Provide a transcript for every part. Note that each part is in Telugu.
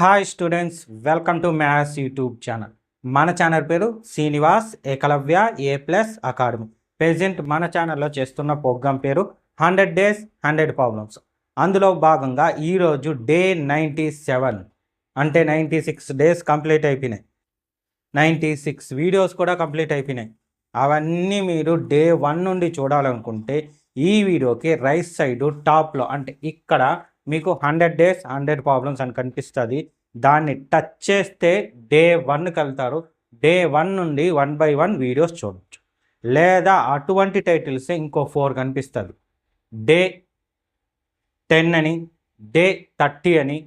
Hi students, welcome to maths YouTube channel. మన ఛానల్ పేరు Srinivas Ekalavya A+ academy. Present మన ఛానల్లో చేస్తున్న ప్రోగ్రామ్ పేరు 100 Days 100 Problems. అందులో భాగంగా ఈరోజు డే 97 అంటే 96 డేస్ కంప్లీట్ అయిపోయినాయి. 96 వీడియోస్ కూడా కంప్లీట్ అయిపోయినాయి. అవన్నీ మీరు డే 1 నుండి చూడాలనుకుంటే ఈ వీడియోకి రైట్ సైడ్ టాప్లో అంటే ఇక్కడ మీకు 100 Days 100 Problems అని కనిపిస్తుంది. దాన్ని టచ్ చేస్తే డే 1కి వెళ్తారు. డే 1 నుండి 1 by 1 వీడియోస్ చూడవచ్చు. లేదా అటువంటి టైటిల్స్ ఇంకో 4 కనిపిస్తుంది. డే 10 అని, డే 30 అని,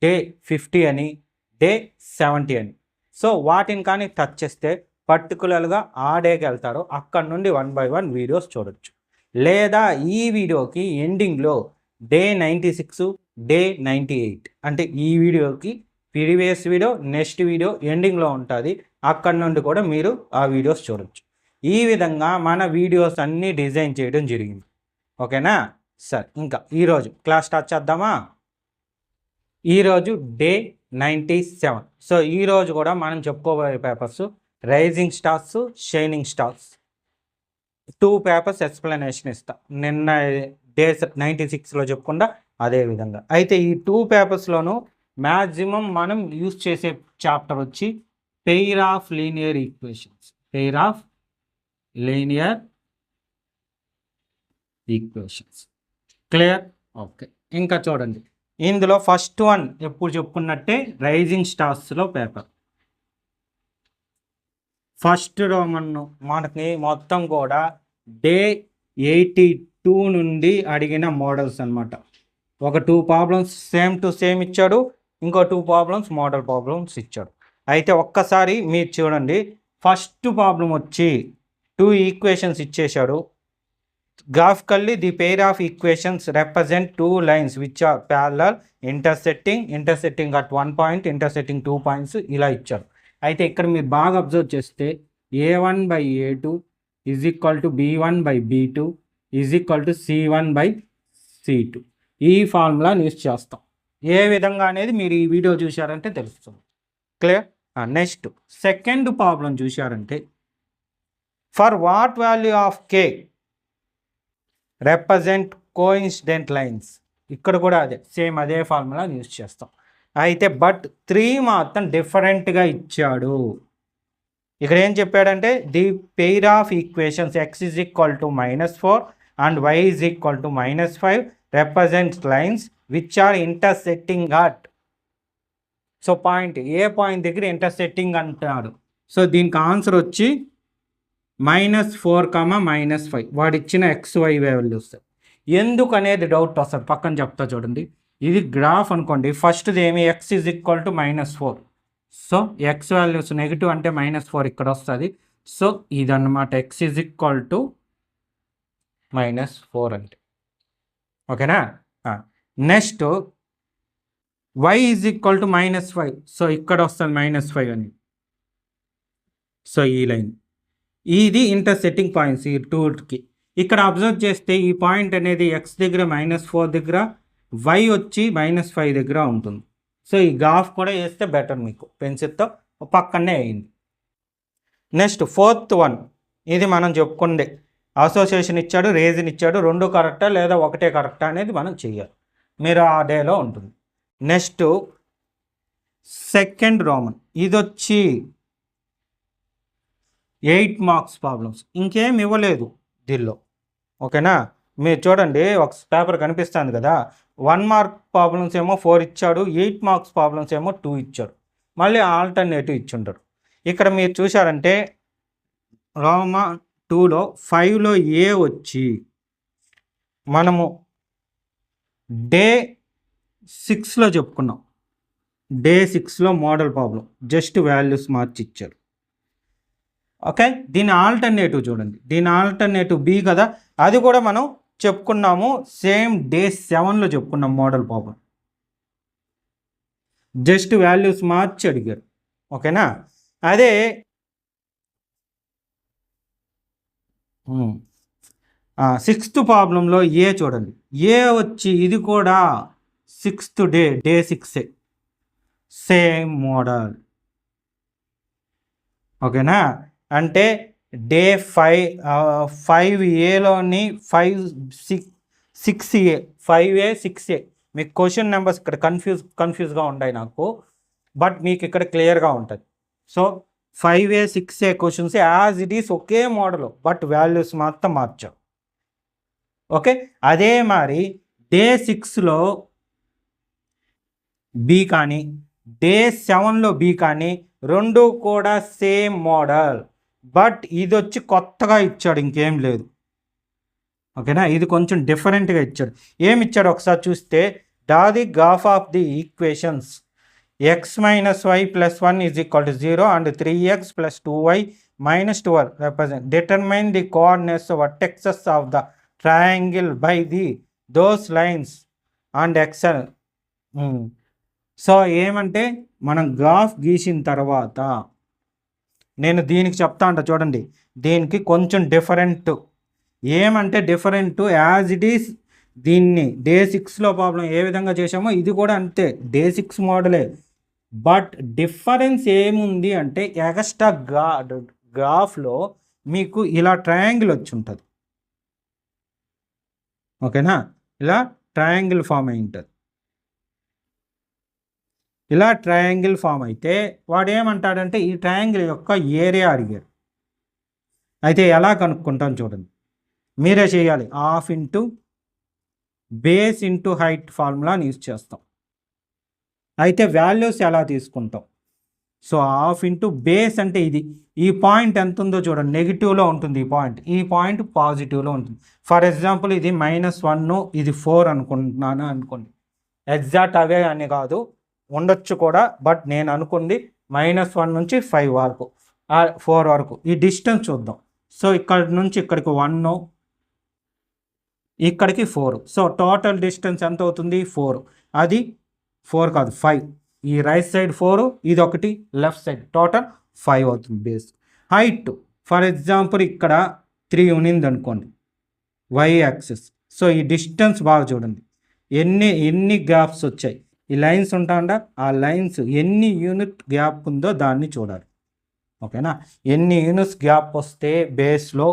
డే 50 అని, డే 70 అని. సో వాటిని కానీ టచ్ చేస్తే పర్టికులర్గా ఆ డేకి వెళ్తారు. అక్కడ నుండి 1 by 1 వీడియోస్ చూడవచ్చు. లేదా ఈ వీడియోకి ఎండింగ్లో డే 96, డే 98 అంటే ఈ వీడియోకి ప్రీవియస్ వీడియో, నెక్స్ట్ వీడియో ఎండింగ్లో ఉంటుంది. అక్కడ నుండి కూడా మీరు ఆ వీడియోస్ చూడవచ్చు. ఈ విధంగా మన వీడియోస్ అన్నీ డిజైన్ చేయడం జరిగింది. ఓకేనా? సరే, ఇంకా ఈరోజు క్లాస్ స్టార్ట్ చేద్దామా? ఈరోజు డే 97. సో ఈరోజు కూడా మనం చెప్పుకోబోయే papers rising stars, shining stars. 2 papers explanation ఇస్తా. నిన్న డే 96లో చెప్పుకుండా అదే విధంగా. అయితే ఈ 2 పేపర్స్లోనూ మ్యాక్సిమం మనం యూజ్ చేసే చాప్టర్ వచ్చి pair of linear equations. Pair of linear equations. Clear? Okay. ఇంకా చూడండి, ఇందులో ఫస్ట్ వన్ ఎప్పుడు చెప్పుకున్నట్టే రైజింగ్ స్టార్స్లో పేపర్. ఫస్ట్ రోమన్ మనకి మొత్తం కూడా డే 82 నుండి అడిగిన మోడల్స్ అనమాట. ఒక 2 ప్రాబ్లమ్స్ సేమ్ టు సేమ్ ఇచ్చాడు, ఇంకో 2 ప్రాబ్లమ్స్ మోడల్ ప్రాబ్లమ్స్ ఇచ్చాడు. అయితే ఒక్కసారి మీరు చూడండి, ఫస్ట్ ప్రాబ్లం వచ్చి 2 ఈక్వేషన్స్ ఇచ్చేశాడు. Graphically the pair of equations represent 2 lines which are parallel intersecting at 1 point, intersecting 2 points ఇలా ఇచ్చారు. అయితే ఇక్కడ మీరు బాగా అబ్జర్వ్ చేస్తే A1 by A2 is equal to B1 by B2 is equal to C1 by C2. ఈ ఫార్ములా యూస్ చేస్తాం. ఏ విధంగా అనేది మీరు ఈ వీడియో చూశారంటే తెలుస్తుంది. క్లియర్? నెక్స్ట్ సెకండ్ ప్రాబ్లం చూశారంటే for what value of K represent coincident lines. ఇక్కడ కూడా అదే సేమ్ అదే ఫార్ములా యూస్ చేస్తాం. అయితే బట్ 3 మాత్రం డిఫరెంట్గా ఇచ్చాడు. ఇక్కడ ఏం చెప్పాడంటే the pair of equations x is equal to -4 and y is equal to -5 represents lines which are intersecting at. So point ఏ పాయింట్ దగ్గర ఇంటర్సెక్టింగ్ అంటాడు. సో దీనికి ఆన్సర్ వచ్చి -4, -5 వాడు ఇచ్చిన XY వాల్యూస్. ఎందుకు అనేది డౌట్ వస్తుంది, పక్కన చెప్తా చూడండి. ఇది గ్రాఫ్ అనుకోండి. ఫస్ట్ది ఏమి x is equal to -4. So x values negative అంటే -4 ఇక్కడ వస్తుంది. సో ఇదన్నమాట x ఈజ్ ఈక్వల్ టు -4 అంటే. ఓకేనా? Next y is equal to -5. So ఇక్కడ వస్తుంది -5 అని. సో ఈ లైన్ ఇది ఇంటర్సెక్టింగ్ పాయింట్స్ ఈ 2కి. ఇక్కడ అబ్జర్వ్ చేస్తే ఈ పాయింట్ అనేది x దగ్గర -4 దగ్గర, y వచ్చి -5 దగ్గర ఉంటుంది. సో ఈ గ్రాఫ్ కూడా వేస్తే బెటర్, మీకు పెన్సిల్తో పక్కనే అయింది. నెక్స్ట్ ఫోర్త్ వన్, ఇది మనం చెప్పుకుండే అసోసియేషన్ ఇచ్చాడు, రీజన్ ఇచ్చాడు. 2 కరెక్టా లేదా ఒకటే కరెక్టా అనేది మనం చెయ్యాలి. మీరు ఆ డేలో ఉంటుంది. నెక్స్ట్ సెకండ్ రోమన్, ఇది వచ్చి 8 మార్క్స్ ప్రాబ్లమ్స్. ఇంకేం ఇవ్వలేదు దీనిలో. ఓకేనా? మీరు చూడండి, ఒక పేపర్ కనిపిస్తుంది కదా, 1 మార్క్ ప్రాబ్లమ్స్ ఏమో 4 ఇచ్చాడు, 8 మార్క్స్ ప్రాబ్లమ్స్ ఏమో 2 ఇచ్చాడు. మళ్ళీ ఆల్టర్నేటివ్ ఇచ్చుంటారు. ఇక్కడ మీరు చూసారంటే రోమా 2లో 5లో ఏ వచ్చి మనము డే 6లో చెప్పుకున్నాం. డే 6లో మోడల్ ప్రాబ్లం జస్ట్ వాల్యూస్ మార్చి ఇచ్చారు. ఓకే, దీని ఆల్టర్నేటివ్ చూడండి. దీని ఆల్టర్నేటివ్ బి కదా, అది కూడా మనం చెప్పుకున్నాము. సేమ్ డే 7లో చెప్పుకున్నాం మోడల్ ప్రాబ్లం. జస్ట్ వాల్యూస్ మార్చి అడిగారు. ఓకేనా? అదే 6th ప్రాబ్లంలో ఏ చూడండి. ఏ వచ్చి ఇది కూడా 6th డే 6. Same model. ఓకేనా? అంటే డే 5ఏలోని 6A 5A 6A మీకు క్వశ్చన్ నెంబర్స్ ఇక్కడ కన్ఫ్యూజ్గా ఉంటాయి నాకు, బట్ మీకు ఇక్కడ క్లియర్గా ఉంటుంది. So 5A 6A questions as it is okay model, but values మాత్రం మార్చాం. ఓకే, అదే మరి డే 6లో బి కానీ డే 7లో బి కానీ రెండు కూడా సేమ్ మోడల్, బట్ ఇది వచ్చి కొత్తగా ఇచ్చాడు, ఇంకేం లేదు. ఓకేనా? ఇది కొంచెం డిఫరెంట్గా ఇచ్చాడు. ఏమి ఇచ్చాడు ఒకసారి చూస్తే, డా the graph of the equations x - y + 1 = 0 and 3x + 2y - 12 represent determine the coordinates vertices of the triangle by those lines and xl. So ఏమంటే మనం గ్రాఫ్ గీసిన తర్వాత నేను దీనికి చెప్తా అంట చూడండి, దీనికి కొంచెం డిఫరెంట్. ఏమంటే డిఫరెంట్ యాజ్ ఇట్ ఈస్ దీన్ని డే 6లో ప్రాబ్లం ఏ విధంగా చేసామో ఇది కూడా అంతే, డే 6 మోడలే. బట్ డిఫరెన్స్ ఏముంది అంటే ఎక్స్ట్రా గ్రాఫ్లో మీకు ఇలా ట్రయాంగిల్ వచ్చి ఉంటుంది. ఓకేనా? ఇలా ట్రయాంగిల్ ఫామ్ అయి ఉంటుంది. ఇలా ట్రయాంగిల్ ఫామ్ అయితే వాడు ఏమంటాడంటే ఈ ట్రయాంగిల్ యొక్క ఏరియా అడిగాడు. అయితే ఎలా కనుక్కుంటాం చూడండి, మీరే చేయాలి. Half into base into height ఫార్ములాని యూజ్ చేస్తాం. అయితే వాల్యూస్ ఎలా తీసుకుంటాం? సో హాఫ్ ఇంటూ బేస్ అంటే ఇది, ఈ పాయింట్ ఎంత ఉందో చూడండి, నెగిటివ్లో ఉంటుంది ఈ పాయింట్ పాజిటివ్లో ఉంటుంది. ఫర్ ఎగ్జాంపుల్ ఇది -1, ఇది 4 అనుకుంటున్నాను అనుకోండి. ఎగ్జాక్ట్ అవే అని కాదు, ఉండొచ్చు కూడా, బట్ నేను అనుకుంది -1 నుంచి 5 వరకు 4 వరకు. ఈ డిస్టెన్స్ చూద్దాం. సో ఇక్కడ నుంచి ఇక్కడికి 1, ఇక్కడికి 4. సో టోటల్ డిస్టెన్స్ ఎంత అవుతుంది? 4. అది 4 కాదు 5. ఈ రైట్ సైడ్ 4, ఇది ఒకటి లెఫ్ట్ సైడ్, టోటల్ 5 అవుతుంది బేస్. హైట్ ఫర్ ఎగ్జాంపుల్ ఇక్కడ 3 ఉన్నింది అనుకోండి, y యాక్సిస్. సో ఈ డిస్టెన్స్ బాగా చూడండి, ఎన్ని గ్యాప్స్ వచ్చాయి. ఈ లైన్స్ ఉంటాయంట, ఆ లైన్స్ ఎన్ని యూనిట్ గ్యాప్ ఉందో దాన్ని చూడాలి. ఓకేనా? ఎన్ని యూనిట్స్ గ్యాప్ వస్తే బేస్లో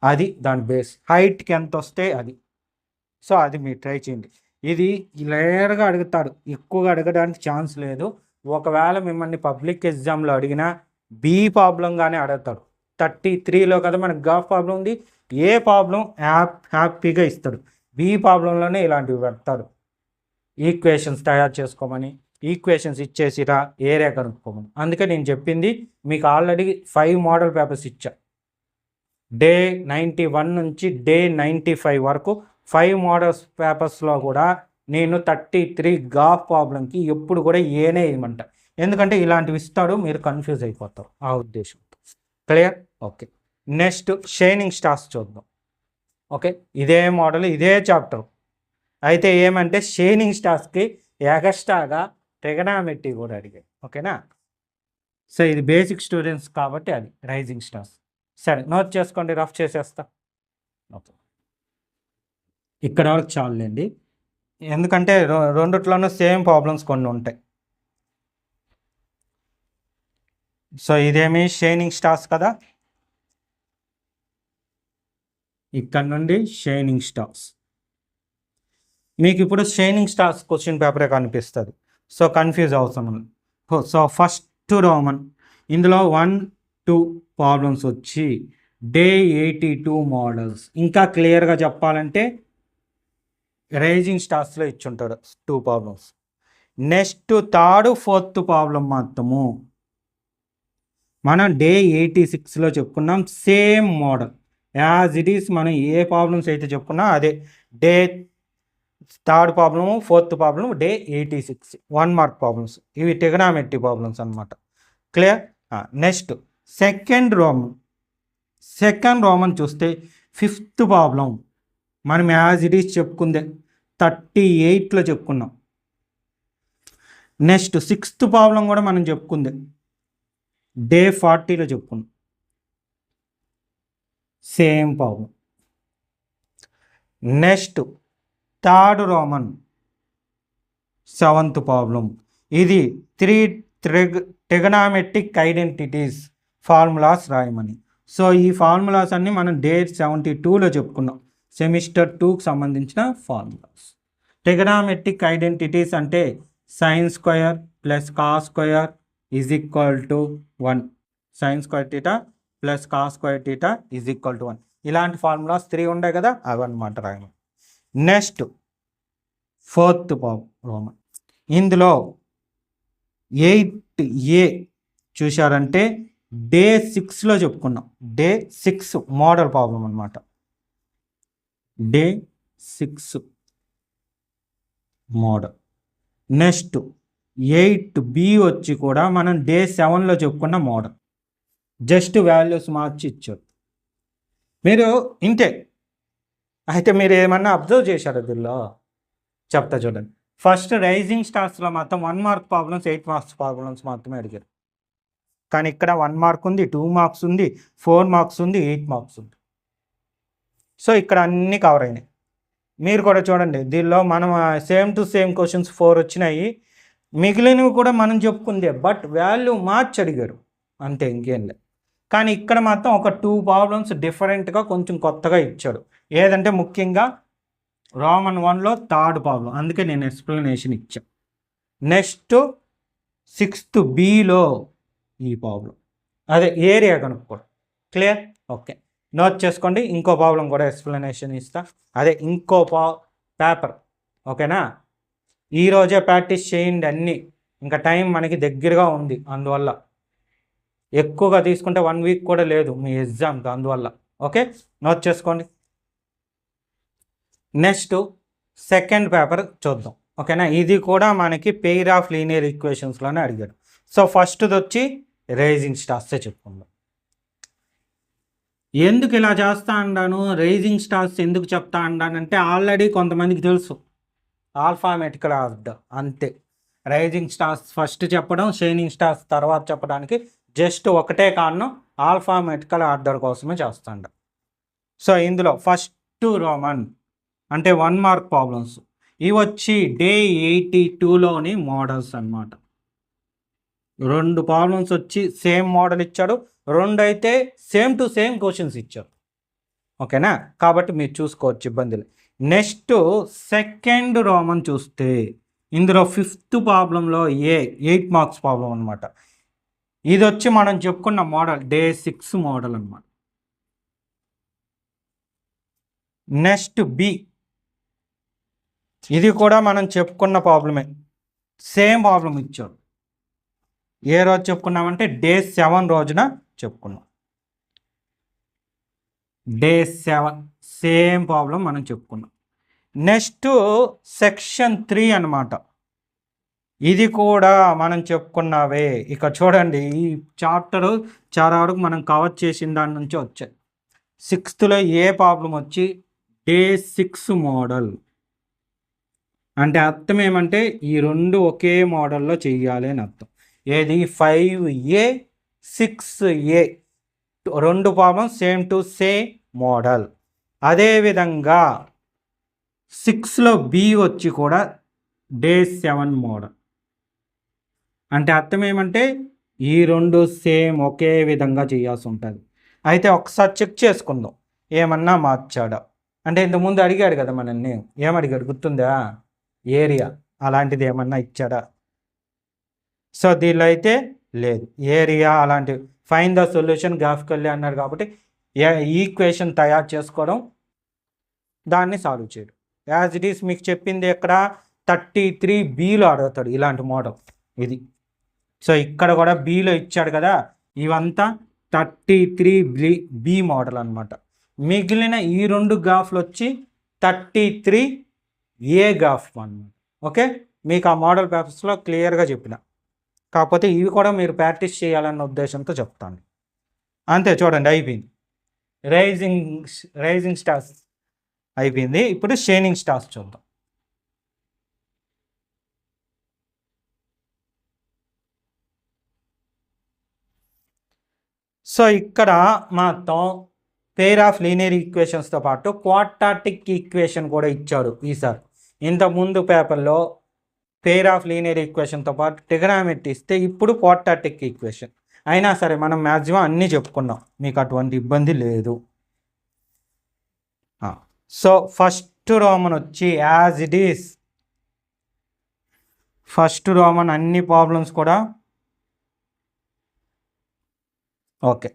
అది దాని బేస్. హైట్కి ఎంత వస్తే అది. సో అది మీరు ట్రై చేయండి. ఇది క్లియర్గా అడుగుతాడు, ఎక్కువగా అడగడానికి ఛాన్స్ లేదు. ఒకవేళ మిమ్మల్ని పబ్లిక్ ఎగ్జామ్లో అడిగినా బి ప్రాబ్లంగానే అడుగుతాడు. 33లో కదా మనకు గ్రాఫ్ ప్రాబ్లం ఉంది, ఏ ప్రాబ్లం హ్యాపీగా ఇస్తాడు. బి ప్రాబ్లంలోనే ఇలాంటివి పెడతాడు. ఈక్వేషన్స్ తయారు చేసుకోమని, ఈక్వేషన్స్ ఇచ్చేసిరా ఏరియా కనుక్కోమని. అందుకే నేను చెప్పింది మీకు ఆల్రెడీ 5 మోడల్ పేపర్స్ ఇచ్చా. డే 91 నుంచి డే 95 వరకు 5 మోడల్స్ పేపర్స్లో కూడా నేను 33 గ్రాఫ్ ప్రాబ్లంకి ఎప్పుడు కూడా ఏనే ఇవ్వమంట. ఎందుకంటే ఇలాంటివి ఇస్తాడు, మీరు కన్ఫ్యూజ్ అయిపోతారు ఆ ఉద్దేశంతో. Clear? Okay, next shining stars చూద్దాం. ఓకే, ఇదే మోడల్, ఇదే చాప్టర్. అయితే ఏమంటే షైనింగ్ స్టార్స్కి ఎక్స్ట్రాగా ట్రిగనామెట్రీ కూడా అడిగాయి. ఓకేనా? సో ఇది బేసిక్ స్టూడెంట్స్ కాబట్టి అది రైజింగ్ స్టార్స్. సరే, నోట్ చేసుకోండి, రఫ్ చేసేస్తా. ఓకే, ఇక్కడ వరకు చాలండి, ఎందుకంటే రెండిట్లోనూ సేమ్ ప్రాబ్లమ్స్ కొన్ని ఉంటాయి. సో ఇదేమి షైనింగ్ స్టార్స్ కదా, ఇక్కడ నుండి షైనింగ్ స్టార్స్. మీకు ఇప్పుడు షైనింగ్ స్టార్స్ క్వశ్చన్ పేపరే కనిపిస్తుంది, సో కన్ఫ్యూజ్ అవుతున్నాను. సో ఫస్ట్ రోమన్, ఇందులో 1, 2 ప్రాబ్లమ్స్ వచ్చి డే 82 మోడల్స్. ఇంకా క్లియర్గా చెప్పాలంటే రైజింగ్ స్టార్స్లో ఇచ్చుంటారు 2 problems. Next 3rd, 4th problem మాత్రము మనం డే 86లో చెప్పుకున్నాం. Same model as it is. మనం ఏ ప్రాబ్లమ్స్ అయితే చెప్పుకున్నా అదే. Day 3rd problem, 4th problem, day 86 1 mark problems. ఇవి ట్రిగనామెట్రీ ప్రాబ్లమ్స్ అనమాట. క్లియర్? నెక్స్ట్ సెకండ్ రోమన్ చూస్తే 5th ప్రాబ్లం మనం యాజ్ ఇట్ ఈస్ చెప్పుకుందే 38లో చెప్పుకున్నాం. నెక్స్ట్ 6th ప్రాబ్లం కూడా మనం చెప్పుకుందే డే 40లో చెప్పుకున్నాం. Same problem. Next 3rd Roman 7th problem. ఇది 3 ట్రిగనామెట్రిక్ ఐడెంటిటీస్ ఫార్ములాస్ రాయమని. సో ఈ ఫార్ములాస్ అన్నీ మనం డే 72లో చెప్పుకున్నాం, సెమిస్టర్ 2కి సంబంధించిన ఫార్ములాస్. ట్రిగనామెట్రిక్ ఐడెంటిటీస్ అంటే sine square plus cos square is equal to 1, sine square theta plus cos square theta is equal to 1. ఇలాంటి ఫార్ములాస్ 3 ఉన్నాయి కదా, అవన్నమాట రాయమని. నెక్స్ట్ 4th ప్రాబ్లం, ఇందులో 8A చూశారంటే డే 6లో చెప్పుకున్నాం. డే 6 మోడల్ ప్రాబ్లం అనమాట. Day 6 model. నెక్స్ట్ 8B వచ్చి కూడా మనం డే 7లో చెప్పుకున్న మోడల్. జస్ట్ వాల్యూస్ మార్చి ఇచ్చారు. మీరు ఇంతే. అయితే మీరు ఏమన్నా అబ్జర్వ్ చేశారు దీనిలో? చెప్తా చూడండి. ఫస్ట్ రైజింగ్ స్టార్స్లో మాత్రం 1 మార్క్ ప్రాబ్లమ్స్, 8 మార్క్స్ ప్రాబ్లమ్స్ మాత్రమే అడిగారు. కానీ ఇక్కడ 1 మార్క్ ఉంది, 2 మార్క్స్ ఉంది, 4 మార్క్స్ ఉంది, 8 మార్క్స్ ఉంది. సో ఇక్కడ అన్నీ కవర్ అయినాయి. మీరు కూడా చూడండి, దీనిలో మనం సేమ్ టు సేమ్ క్వశ్చన్స్ 4 వచ్చినాయి. మిగిలినవి కూడా మనం చెప్పుకుందే, బట్ వాల్యూ మార్చి అడిగారు అంతే, ఇంకేం లేదు. కానీ ఇక్కడ మాత్రం ఒక 2 ప్రాబ్లమ్స్ డిఫరెంట్గా కొంచెం కొత్తగా ఇచ్చాడు. ఏదంటే ముఖ్యంగా రోమన్ 1లో 3rd ప్రాబ్లం, అందుకే నేను ఎక్స్ప్లెనేషన్ ఇచ్చాను. నెక్స్ట్ 6th Bలో ఈ ప్రాబ్లం, అదే ఏరియా కనుక్కోండి. క్లియర్? ఓకే, నోట్ చేసుకోండి. ఇంకో ప్రాబ్లం కూడా ఎక్స్ప్లెనేషన్ ఇస్తా, అదే ఇంకో పేపర్. ఓకేనా? ఈరోజే ప్రాక్టీస్ చేయండి అన్నీ, ఇంకా టైం మనకి దగ్గరగా ఉంది. అందువల్ల ఎక్కువగా తీసుకుంటే 1 వీక్ కూడా లేదు మీ ఎగ్జామ్కి, అందువల్ల. ఓకే, నోట్ చేసుకోండి. నెక్స్ట్ 2nd పేపర్ చూద్దాం. ఓకేనా? ఇది కూడా మనకి పెయిర్ ఆఫ్ లీనియర్ ఈక్వేషన్స్లోనే అడిగాడు. సో ఫస్ట్ది వచ్చి రైజింగ్ స్టార్సే చెప్పుకుందాం. ఎందుకు ఇలా చేస్తా అన్నాను, రైజింగ్ స్టార్స్ ఎందుకు చెప్తా అన్నానంటే ఆల్రెడీ కొంతమందికి తెలుసు, ఆల్ఫాబెటికల్ ఆర్డర్ అంతే. రైజింగ్ స్టార్స్ ఫస్ట్ చెప్పడం, షైనింగ్ స్టార్స్ తర్వాత చెప్పడానికి జస్ట్ ఒకటే కారణం, ఆల్ఫాబెటికల్ ఆర్డర్ కోసమే చేస్తాండ. సో ఇందులో ఫస్ట్ రోమన్ అంటే 1 మార్క్ ప్రాబ్లమ్స్. ఇవి వచ్చి డే 82లోని మోడల్స్ అన్నమాట. 2 ప్రాబ్లమ్స్ వచ్చి సేమ్ మోడల్ ఇచ్చాడు, 2 అయితే సేమ్ టు సేమ్ క్వశ్చన్స్ ఇచ్చారు. ఓకేనా? కాబట్టి మీరు చూసుకోవచ్చు, ఇబ్బంది లేదు. నెక్స్ట్ 2nd రోమన్ చూస్తే ఇందులో 5th ప్రాబ్లంలో 8 మార్క్స్ ప్రాబ్లం అనమాట. ఇది వచ్చి మనం చెప్పుకున్న మోడల్ డే 6 మోడల్ అనమాట. నెక్స్ట్ బి, ఇది కూడా మనం చెప్పుకున్న ప్రాబ్లమే, సేమ్ ప్రాబ్లం ఇచ్చాడు. ఏ రోజు చెప్పుకున్నామంటే డే 7 రోజున చెప్పుకున్నాం. డే 7 సేమ్ ప్రాబ్లం మనం చెప్పుకున్నాం. నెక్స్ట్ సెక్షన్ 3 అనమాట. ఇది కూడా మనం చెప్పుకున్నవే. ఇక చూడండి, ఈ చాప్టర్ చాలా వరకు మనం కవర్ చేసిన దాని నుంచి వచ్చాయి. 6thలో ఏ ప్రాబ్లం వచ్చి డే 6 మోడల్ అంటే అర్థం ఏమంటే ఈ 2 ఒకే మోడల్లో చెయ్యాలి అని అర్థం. ఏది 5A 6A 2 problem same to same model. అదేవిధంగా 6లో B వచ్చి కూడా డే 7 మోడల్ అంటే అర్థం ఏమంటే ఈ 2 సేమ్ ఒకే విధంగా చేయాల్సి ఉంటుంది. అయితే ఒకసారి చెక్ చేసుకుందాం, ఏమన్నా మార్చాడా అంటే. ఇంతకుముందు అడిగాడు కదా మనల్ని, ఏమడిగాడు గుర్తుందా? ఏరియా అలాంటిది ఏమన్నా ఇచ్చాడా? సో దీనిలో అయితే లేదు, ఏరియా అలాంటివి. ఫైన్ ద సొల్యూషన్ గ్రాఫికల్లీ అన్నారు కాబట్టి ఈక్వేషన్ తయారు చేసుకోవడం, దాన్ని సాల్వ్ చేయడం. యాజ్ ఇట్ ఈస్ మీకు చెప్పింది ఎక్కడ 33Bలో అడుగుతాడు ఇలాంటి మోడల్ ఇది. సో ఇక్కడ కూడా Bలో ఇచ్చాడు కదా, ఇవంతా 33B మోడల్ అనమాట. మిగిలిన ఈ 2 గ్రాఫ్లు వచ్చి 33A గ్రాఫ్ అనమాట. ఓకే, మీకు ఆ మోడల్ పేపర్స్లో క్లియర్గా చెప్పిన, కాకపోతే ఇవి కూడా మీరు ప్రాక్టీస్ చేయాలన్న ఉద్దేశంతో చెప్తాను. అంతే, చూడండి అయిపోయింది. రైజింగ్ స్టార్స్ అయిపోయింది. ఇప్పుడు షైనింగ్ స్టార్స్ చూద్దాం. సో ఇక్కడ మొత్తం పెయిర్ ఆఫ్ లీనియర్ ఈక్వేషన్స్తో పాటు క్వాడ్రాటిక్ ఈక్వేషన్ కూడా ఇచ్చాడు ఈసారి. ఇంతకుముందు పేపర్లో పెయిర్ ఆఫ్ లీనియర్ ఈక్వేషన్తో పాటు ట్రిగనామెట్రీ ఇస్తే ఇప్పుడు క్వాడ్రాటిక్ ఈక్వేషన్ అయినా సరే మనం మ్యాక్సిమం అన్నీ చెప్పుకున్నాం, మీకు అటువంటి ఇబ్బంది లేదు. సో ఫస్ట్ రోమన్ వచ్చి as it is, first Roman అన్ని ప్రాబ్లమ్స్ కూడా ఓకే.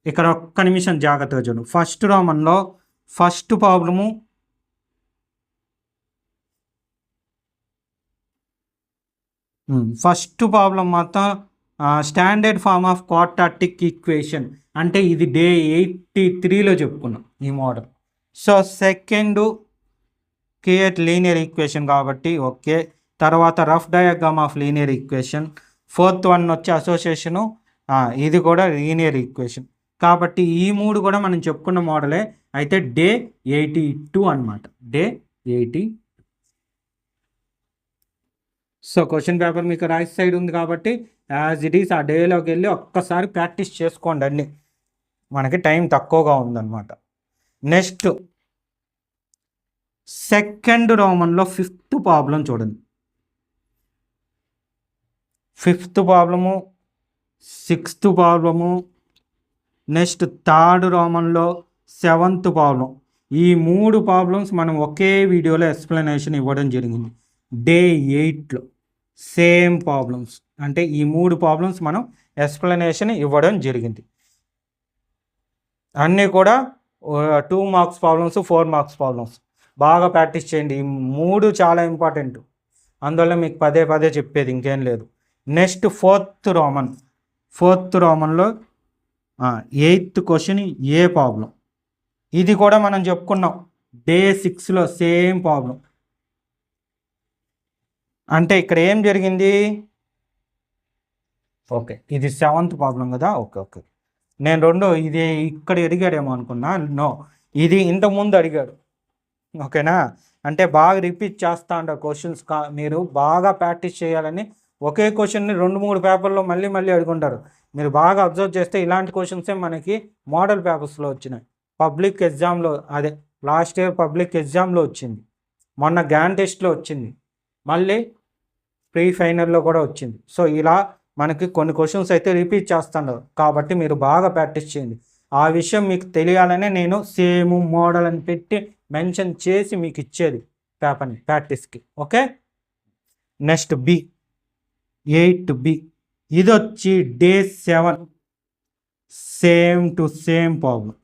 ఇక్కడ ఒక్క నిమిషం జాగ్రత్తగా చూడండి. ఫస్ట్ రోమన్లో ఫస్ట్ ప్రాబ్లము మాత్రం standard form of quadratic equation అంటే ఇది డే 83లో చెప్పుకున్నాం ఈ model. So second create linear equation కాబట్టి ఓకే. తర్వాత rough diagram of linear equation. Fourth one వచ్చి అసోసియేషను, ఇది కూడా లీనియర్ ఈక్వేషన్ కాబట్టి ఈ మూడు కూడా మనం చెప్పుకున్న మోడలే. అయితే డే 82 అనమాట, డే 80. సో క్వశ్చన్ పేపర్ మీకు రైట్ సైడ్ ఉంది కాబట్టి యాజ్ ఇట్ ఈస్ ఆ డేలోకి వెళ్ళి ఒక్కసారి ప్రాక్టీస్ చేసుకోండి అన్ని, మనకి టైం తక్కువగా ఉందన్నమాట. నెక్స్ట్ సెకండ్ రోమన్లో ఫిఫ్త్ ప్రాబ్లం చూడండి. Fifth problem, sixth problem, next third రోమన్లో సెవెంత్ ప్రాబ్లం. ఈ మూడు ప్రాబ్లమ్స్ మనం ఒకే వీడియోలో ఎక్స్ప్లెనేషన్ ఇవ్వడం జరిగింది డే 8లో. సేమ్ ప్రాబ్లమ్స్ అంటే ఈ మూడు ప్రాబ్లమ్స్ మనం ఎక్స్ప్లెనేషన్ ఇవ్వడం జరిగింది. అన్నీ కూడా 2 మార్క్స్ ప్రాబ్లమ్స్, 4 మార్క్స్ ప్రాబ్లమ్స్. బాగా ప్రాక్టీస్ చేయండి, ఈ మూడు చాలా ఇంపార్టెంట్, అందువల్ల మీకు పదే పదే చెప్పేది ఇంకేం లేదు. నెక్స్ట్ ఫోర్త్ రోమన్లో 8th క్వశ్చన్ ఏ ప్రాబ్లం, ఇది కూడా మనం చెప్పుకున్నాం డే 6లో సేమ్ ప్రాబ్లం. అంటే ఇక్కడ ఏం జరిగింది, ఓకే ఇది 7th ప్రాబ్లం కదా, ఓకే. నేను ఇది ఇక్కడ అడిగాడేమో అనుకున్నా, నో ఇది ఇంతకుముందు అడిగాడు, ఓకేనా. అంటే బాగా రిపీట్ చేస్తా ఉంటారు క్వశ్చన్స్, మీరు బాగా ప్రాక్టీస్ చేయాలని ఒకే క్వశ్చన్ని 2-3 పేపర్లో మళ్ళీ అడుగుంటారు. మీరు బాగా అబ్జర్వ్ చేస్తే ఇలాంటి క్వశ్చన్సే మనకి మోడల్ పేపర్స్లో వచ్చినాయి. పబ్లిక్ ఎగ్జామ్లో, అదే లాస్ట్ ఇయర్ పబ్లిక్ ఎగ్జామ్లో వచ్చింది, మొన్న గ్యాన్ టెస్ట్లో వచ్చింది, మళ్ళీ ప్రీ ఫైనల్లో కూడా వచ్చింది. సో ఇలా మనకి కొన్ని క్వశ్చన్స్ అయితే రిపీట్ చేస్తున్నారు కాబట్టి మీరు బాగా ప్రాక్టీస్ చేయండి. ఆ విషయం మీకు తెలియాలనే నేను సేమ్ మోడల్ అని పెట్టి మెన్షన్ చేసి మీకు ఇచ్చేది పేపర్ని ప్రాక్టీస్కి, ఓకే. నెక్స్ట్ 8B, ఇది వచ్చి day 7 same to same problem.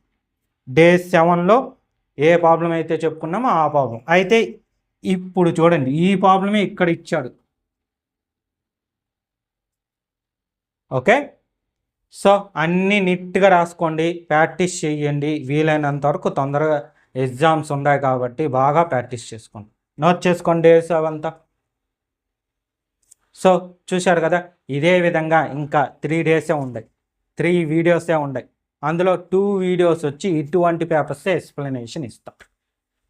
Day 7లో ఏ ప్రాబ్లం అయితే చెప్పుకున్నామో ఆ ప్రాబ్లం. అయితే ఇప్పుడు చూడండి ఈ ప్రాబ్లమే ఇక్కడ ఇచ్చాడు, ఓకే. సో అన్నీ నీట్గా రాసుకోండి, ప్రాక్టీస్ చేయండి, వీలైనంత వరకు తొందరగా ఎగ్జామ్స్ ఉన్నాయి కాబట్టి బాగా ప్రాక్టీస్ చేసుకోండి, నోట్ చేసుకోండి డేస్ అవంతా. సో చూశారు కదా, ఇదే విధంగా ఇంకా 3 డేసే ఉన్నాయి, 3 వీడియోసే ఉన్నాయి. అందులో 2 వీడియోస్ వచ్చి ఇటువంటి పేపర్సే ఎక్స్ప్లెనేషన్ ఇస్తాం,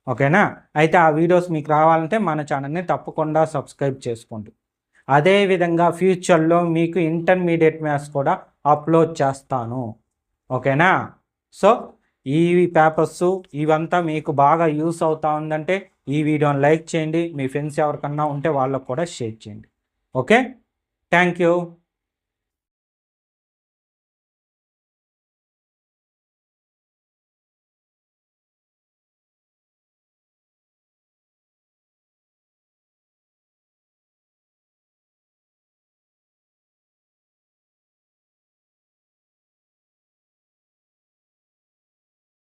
ఓకేనా. అయితే ఆ వీడియోస్ మీకు రావాలంటే మన ఛానల్ని తప్పకుండా సబ్స్క్రైబ్ చేసుకోండి. అదేవిధంగా ఫ్యూచర్లో మీకు ఇంటర్మీడియట్ మ్యాథ్స్ కూడా అప్లోడ్ చేస్తాను, ఓకేనా. సో ఈ పేపర్స్ ఇవంతా మీకు బాగా యూస్ అవుతా ఉందంటే ఈ వీడియోని లైక్ చేయండి, మీ ఫ్రెండ్స్ ఎవరికన్నా ఉంటే వాళ్ళకు కూడా షేర్ చేయండి, ఓకే. Thank you.